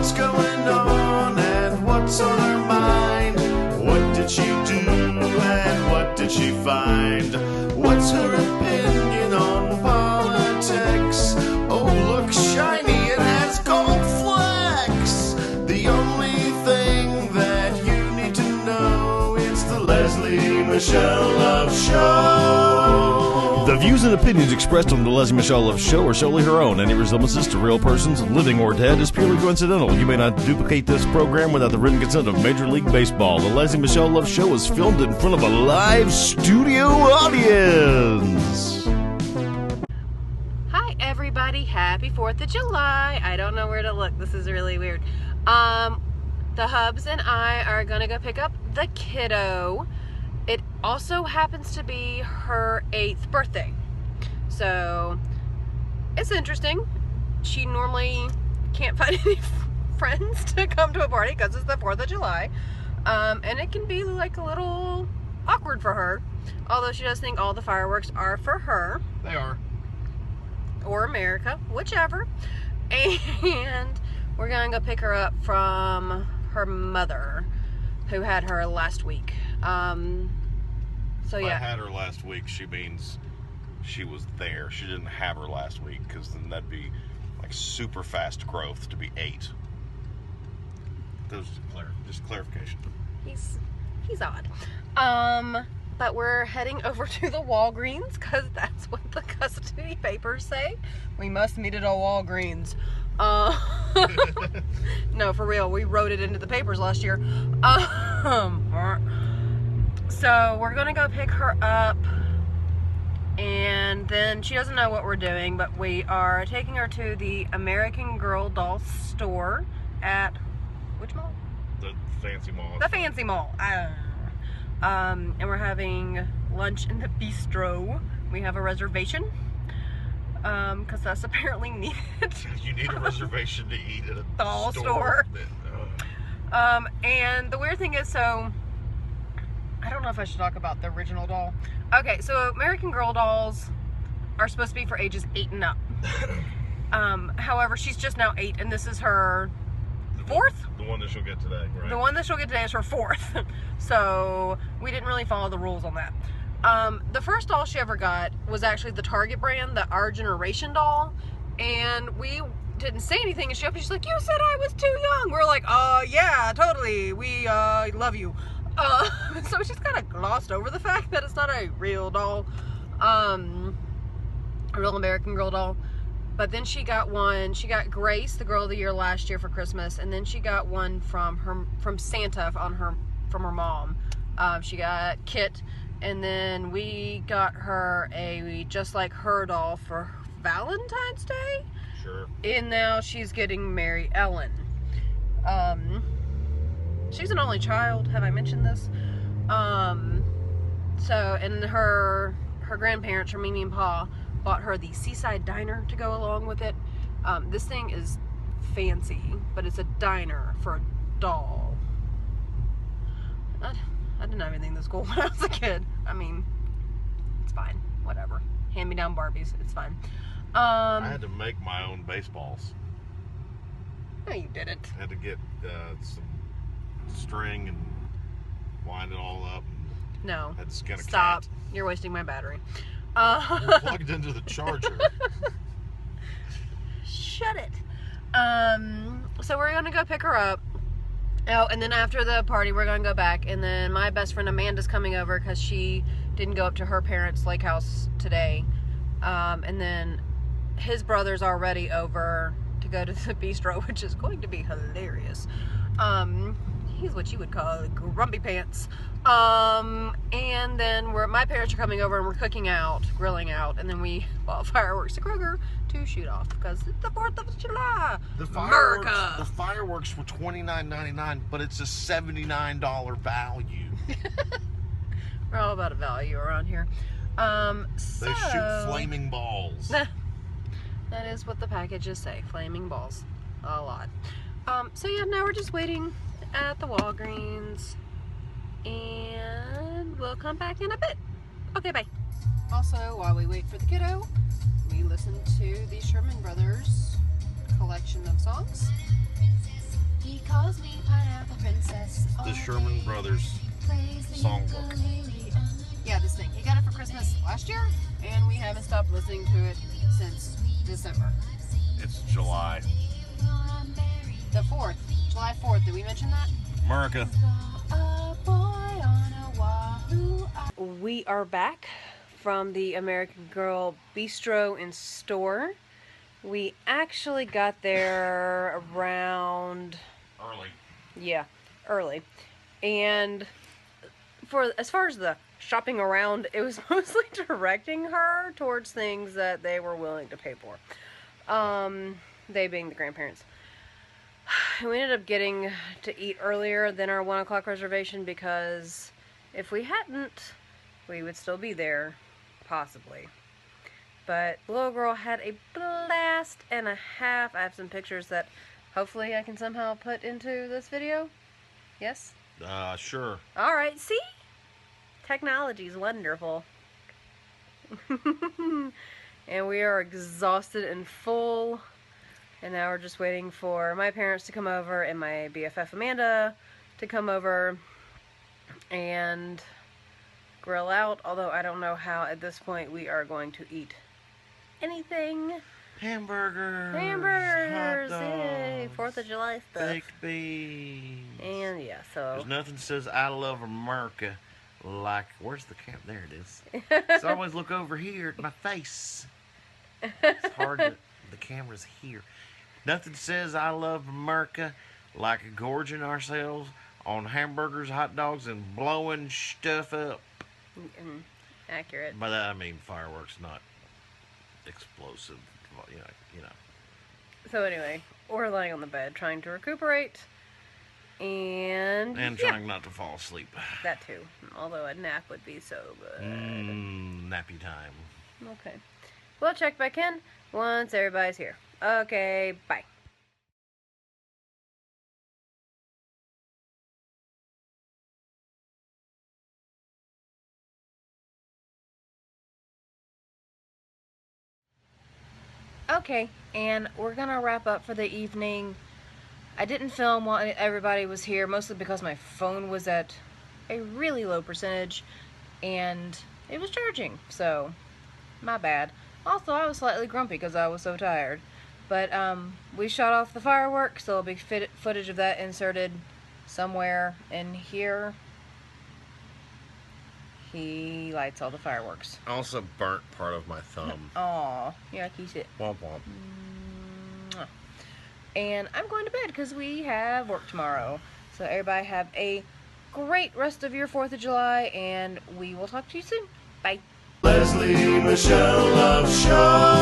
what's going on and what's on her mind. What did she do and what did she find? What's her opinion on politics? Oh, look, shiny, it has gold flecks. The only thing that you need to know, it's the Leslie Michelle Love Show. The views and opinions expressed on the Leslie Michelle Love Show are solely her own. Any resemblances to real persons, living or dead, is purely coincidental. You may not duplicate this program without the written consent of Major League Baseball. The Leslie Michelle Love Show is filmed in front of a live studio audience. Hi, everybody. Happy 4th of July. I don't know where to look. This is really weird. The hubs and I are going to go pick up the kiddo. It also happens to be her 8th birthday. So, it's interesting. She normally can't find any friends to come to a party because it's the 4th of July. And it can be like a little awkward for her. Although she does think all the fireworks are for her. They are. Or America, whichever. And we're going to go pick her up from her mother, who had her last week. So yeah. I had her last week, she means she was there. She didn't have her last week, because then that'd be like super fast growth to be 8. That was just clarification. He's odd. But we're heading over to the Walgreens, because that's what the custody papers say. We must meet at a Walgreens. No, for real, we wrote it into the papers last year. So we're gonna go pick her up, and then she doesn't know what we're doing, but we are taking her to the American Girl doll store at which mall? The fancy mall. The fancy mall. And we're having lunch in the bistro. We have a reservation. Because that's apparently needed. You need a reservation to eat at a doll store. And the weird thing is, so I don't know if I should talk about the original doll. Okay, so American Girl dolls are supposed to be for ages 8 and up. However, she's just now 8, and this is her 4th? The one that she'll get today, right? The one that she'll get today is her 4th. So we didn't really follow the rules on that. The first doll she ever got was actually the Target brand, the Our Generation doll, and we didn't say anything, and she opened, she's like, you said I was too young. We're like, yeah, totally, we love you. So she's kind of glossed over the fact that it's not a real doll, a real American Girl doll. But then she got Grace, the Girl of the Year last year for Christmas, and then she got one from Santa from her mom. She got Kit. And then we got her a Just Like Her doll for Valentine's Day. Sure. And now she's getting Mary Ellen. She's an only child. Have I mentioned this? So, and her grandparents, her Mimi and Pa, bought her the Seaside Diner to go along with it. This thing is fancy, but it's a diner for a doll. I didn't have anything this cool when I was a kid. I mean, it's fine. Whatever. Hand-me-down Barbies. It's fine. I had to make my own baseballs. No, you didn't. I had to get some string and wind it all up. No. Had to skin a Stop. cat. You're wasting my battery. You're plugged into the charger. Shut it. So we're going to go pick her up. Oh, and then after the party, we're going to go back. And then my best friend Amanda's coming over because she didn't go up to her parents' lake house today. And then his brother's already over to go to the bistro, which is going to be hilarious. He's what you would call grumpy pants. And then my parents are coming over and we're cooking out, grilling out. And then we bought fireworks to Kroger to shoot off because it's the 4th of July. America. The fireworks were $29.99, but it's a $79 value. We're all about a value around here. They shoot flaming balls. That is what the packages say, flaming balls. A lot. So yeah, now we're just waiting at the Walgreens. And we'll come back in a bit. Okay, bye. Also, while we wait for the kiddo, we listen to the Sherman Brothers collection of songs. He calls me Pineapple Princess. The Sherman Brothers songbook. Yeah, this thing. He got it for Christmas last year, and we haven't stopped listening to it since December. It's July. The 4th, July 4th. Did we mention that? America. We are back from the American Girl Bistro and Store. We actually got there around... Early. Yeah, early. And as far as the shopping around, it was mostly directing her towards things that they were willing to pay for. They being the grandparents. We ended up getting to eat earlier than our 1 o'clock reservation because if we hadn't, we would still be there, possibly. But the little girl had a blast and a half. I have some pictures that hopefully I can somehow put into this video. Yes? Sure. Alright, see? Technology's wonderful. And we are exhausted and full. And now we're just waiting for my parents to come over and my BFF Amanda to come over and grill out. Although I don't know how at this point we are going to eat anything. Hamburgers. Hamburgers! Hot Yay! dogs, 4th of July stuff. baked beans. And yeah, so... There's nothing says I love America like... Where's the camera? There it is. So I always look over here at my face. It's hard to... The camera's here. Nothing says I love America like gorging ourselves on hamburgers, hot dogs, and blowing stuff up. Accurate. By that I mean fireworks, not explosive, you know. So anyway, we're laying on the bed trying to recuperate. And yeah, trying not to fall asleep. that too. Although a nap would be so good. Nappy time. Okay. We'll check back in once everybody's here. Okay, bye. Okay, and we're gonna wrap up for the evening. I didn't film while everybody was here, mostly because my phone was at a really low percentage and it was charging, so my bad. Also, I was slightly grumpy because I was so tired. But we shot off the fireworks, so there'll be footage of that inserted somewhere in here. He lights all the fireworks. I also burnt part of my thumb. Aw, yucky shit. Womp womp. Mwah. And I'm going to bed because we have work tomorrow. So everybody have a great rest of your 4th of July, and we will talk to you soon. Bye. Leslie Michelle of Shaw.